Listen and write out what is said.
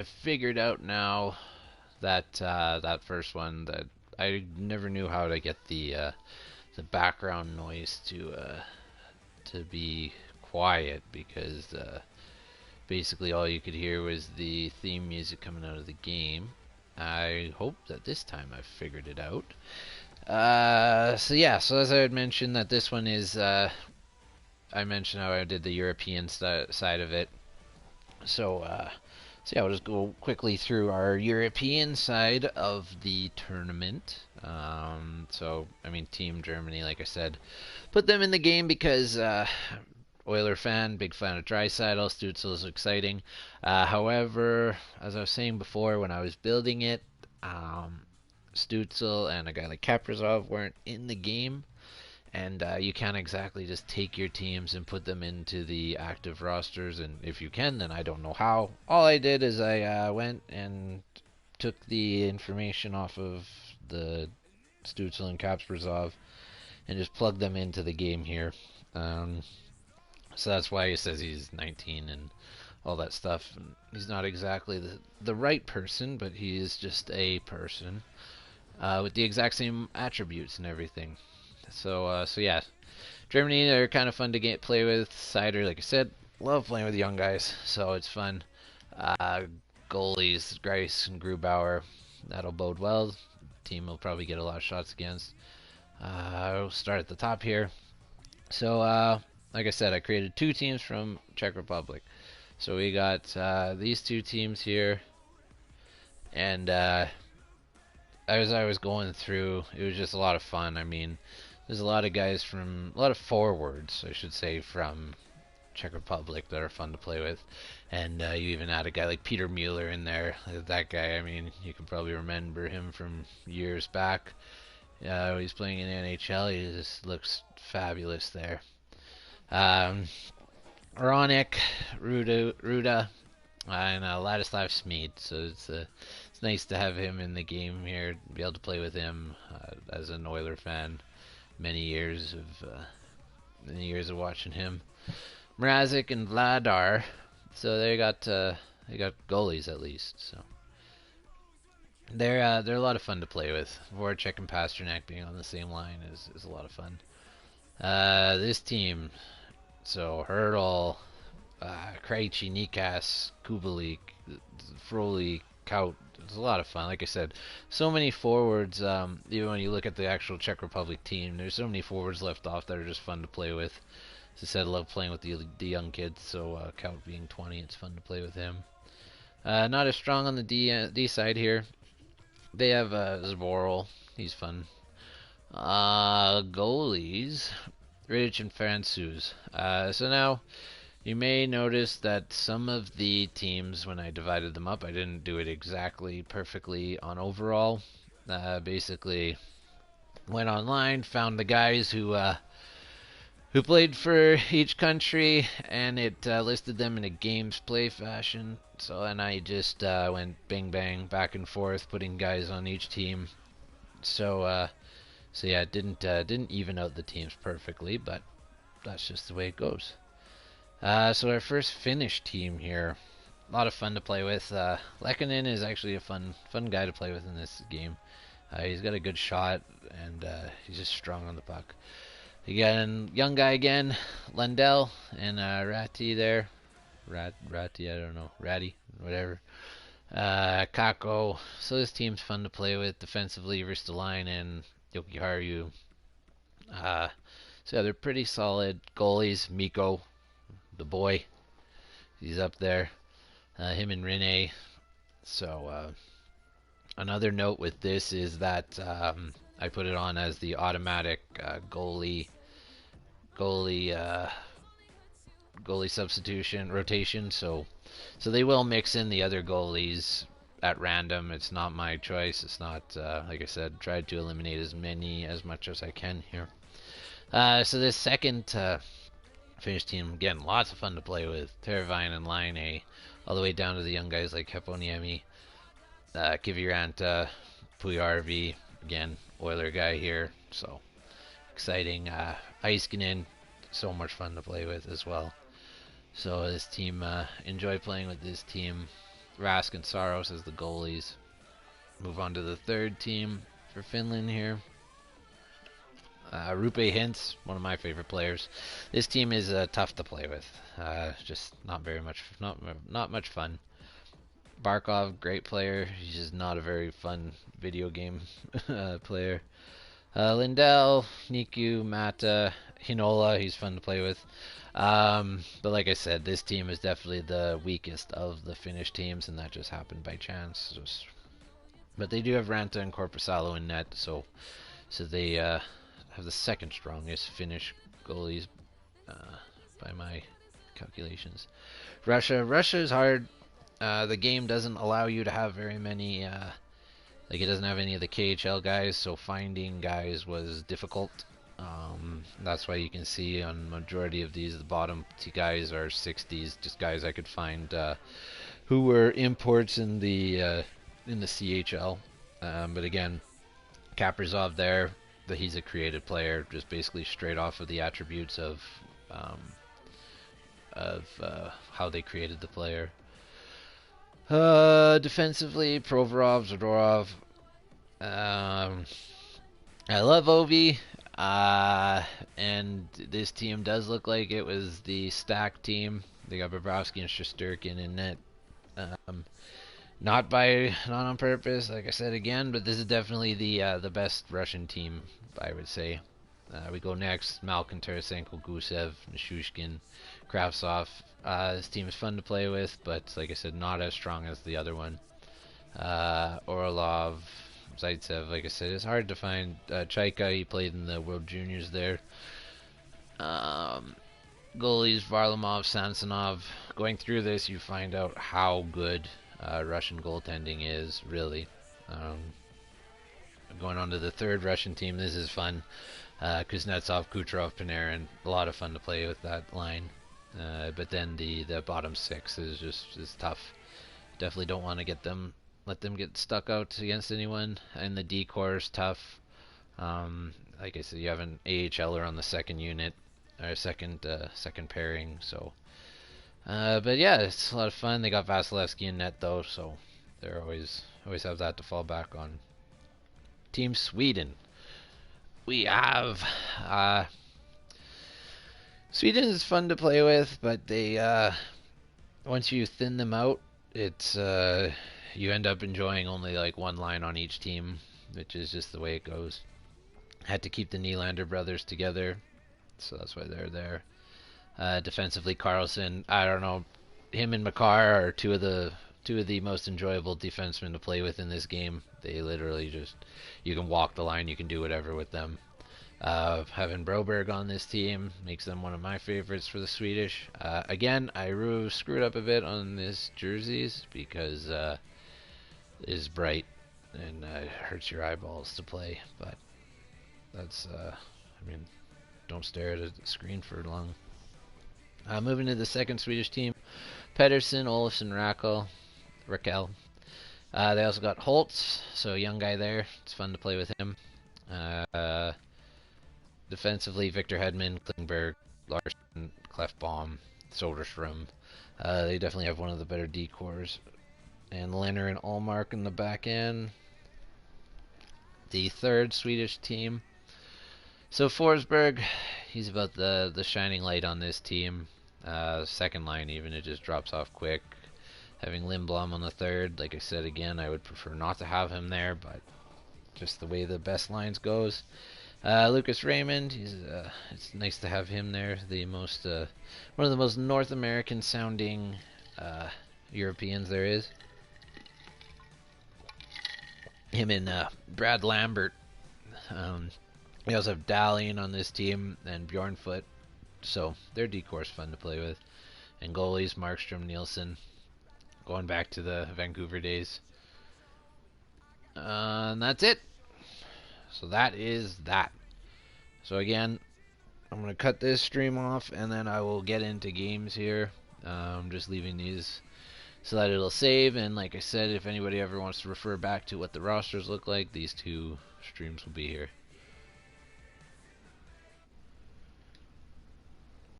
I figured out now that that first one that I never knew how to get the background noise to be quiet because basically all you could hear was the theme music coming out of the game. I hope that this time I've figured it out. So yeah, so as I had mentioned, that this one is I mentioned how I did the European side of it. So yeah, we'll just go quickly through our European side of the tournament. So I mean, Team Germany, like I said, put them in the game because Oiler fan, big fan of Draisaitl. Stützle is exciting. However, as I was saying before, when I was building it, Stützle and a guy like Kaprizov weren't in the game, and you can't exactly just take your teams and put them into the active rosters. And if you can, then I don't know how. All I did is I went and took the information off of the Stützle and Kaprizov and just plugged them into the game here. Um, so that's why he says he's 19 and all that stuff. And he's not exactly the right person, but he is just a person with the exact same attributes and everything. So yeah, Germany, they're kind of fun to play with. Cider, like I said, love playing with young guys, so it's fun. Uh, Goalies, Grice and Grubauer, that'll bode well. Team will probably get a lot of shots against. I'll start at the top here. So, like I said, I created two teams from Czech Republic. So we got these two teams here, and as I was going through, it was just a lot of fun. I mean, there's a lot of guys from, a lot of forwards, I should say, from Czech Republic that are fun to play with. And you even had a guy like Peter Mueller in there. That guy, I mean, you can probably remember him from years back. He's playing in the NHL. He just looks fabulous there. Um, Ronick, Ruda, and Ladislav Smid. So it's nice to have him in the game here, be able to play with him as an Oiler fan. Many years of watching him. Mrazek and Vladar. So they got goalies at least. So they're a lot of fun to play with. Voracek and Pasternak being on the same line is a lot of fun. This team, so Hurdle, Krejci, Nikas, Kubalik, Froley, Kaut. It's a lot of fun. Like I said, so many forwards. Even when you look at the actual Czech Republic team, there's so many forwards left off that are just fun to play with. As I said, I love playing with the young kids. So Kaut being 20, it's fun to play with him. Not as strong on the D side here. They have Zboril. He's fun. Goalies, Riddich and Francouz. So now you may notice that some of the teams, when I divided them up, I didn't do it exactly perfectly on overall. Basically, went online, found the guys who played for each country, and it listed them in a games play fashion. So, and I just went bang bang back and forth, putting guys on each team. So yeah, it didn't even out the teams perfectly, but that's just the way it goes. So our first Finnish team here, a lot of fun to play with. Lehkonen is actually a fun guy to play with in this game. He's got a good shot, and he's just strong on the puck. Again, young guy again, Lundell and Ratty there. Ratty, I don't know. Ratty, whatever. Kako. So this team's fun to play with. Defensively, Ristolainen, Jokiharju. So yeah, they're pretty solid goalies. Mikko, the boy, he's up there. Him and Rene. So another note with this is that I put it on as the automatic goalie substitution rotation. So they will mix in the other goalies at random. It's not my choice. It's not like I said. Tried to eliminate as much as I can here. So this second Finnish team, again, lots of fun to play with. Teravainen and Line, all the way down to the young guys like Heponiemi, Kiviranta, Puyarvi, again, Oiler guy here. So exciting. Heiskanen, so much fun to play with as well. So this team, enjoy playing with this team. Rask and Saros as the goalies. Move on to the third team for Finland here. Rupe Hintz, one of my favorite players. This team is tough to play with. Just not much fun. Barkov, great player. He's just not a very fun video game player. Lindell, Niku, Mata, Hinola, he's fun to play with. But like I said, this team is definitely the weakest of the Finnish teams, and that just happened by chance. But they do have Ranta and Korpisalo in net, so they have the second strongest Finnish goalies by my calculations. Russia is hard. The game doesn't allow you to have very many, like it doesn't have any of the KHL guys, so finding guys was difficult. That's why you can see on majority of these, the bottom two guys are 60s, just guys I could find who were imports in the CHL. But again, Kaprizov there, he's a created player, just basically straight off of the attributes of how they created the player. Defensively, Provorov, Zadorov. I love Ovi. And this team does look like it was the stacked team. They got Bobrovsky and Shesterkin in net. Not on purpose, like I said again, but this is definitely the best Russian team, I would say. We go next, Malkin, Tarasenko, Gusev, Nishushkin, Kravtsov. This team is fun to play with, but like I said, not as strong as the other one. Orlov, Zaitsev, like I said, it's hard to find. Chaika, he played in the World Juniors there. Goalies, Varlamov, Samsonov. Going through this, you find out how good Russian goaltending is, really. Going on to the third Russian team, this is fun. Kuznetsov, Kucherov, Panarin, a lot of fun to play with that line. But then the bottom six is tough. Definitely don't want to let them get stuck out against anyone. And the D-core is tough. Like I said, you have an AHLer on the second unit, or second pairing. So, but yeah, it's a lot of fun. They got Vasilevsky in net though, so they're always have that to fall back on. Team Sweden. We have Sweden is fun to play with, but they once you thin them out, it's you end up enjoying only like one line on each team, which is just the way it goes. Had to keep the Nylander brothers together, so that's why they're there. Defensively, Carlson, I don't know, him and Makar are two of the most enjoyable defensemen to play with in this game. They literally just, you can walk the line, you can do whatever with them. Having Broberg on this team makes them one of my favorites for the Swedish. Again, I screwed up a bit on this jerseys because it is bright and it hurts your eyeballs to play. But that's, I mean, don't stare at a screen for long. Moving to the second Swedish team, Pedersen, Olofsson, Raquel. They also got Holtz, so a young guy there. It's fun to play with him. Defensively, Victor Hedman, Klingberg, Larson, Clefbaum, Soderstrom. They definitely have one of the better D-cores. And Leonard and Allmark in the back end. The third Swedish team. So Forsberg, he's about the shining light on this team. Second line even, it just drops off quick. Having Lindblom on the third, like I said again, I would prefer not to have him there, but just the way the best lines goes. Lucas Raymond, it's nice to have him there. One of the most North American sounding Europeans there is. Him and Brad Lambert. We also have Dahlian on this team and Bjornfoot, so their D-core's fun to play with. And goalies, Markstrom, Nielsen, going back to the Vancouver days. And that's it. So that is that. So again, I'm going to cut this stream off and then I will get into games here. Just leaving these so that it'll save. And like I said, if anybody ever wants to refer back to what the rosters look like, these two streams will be here.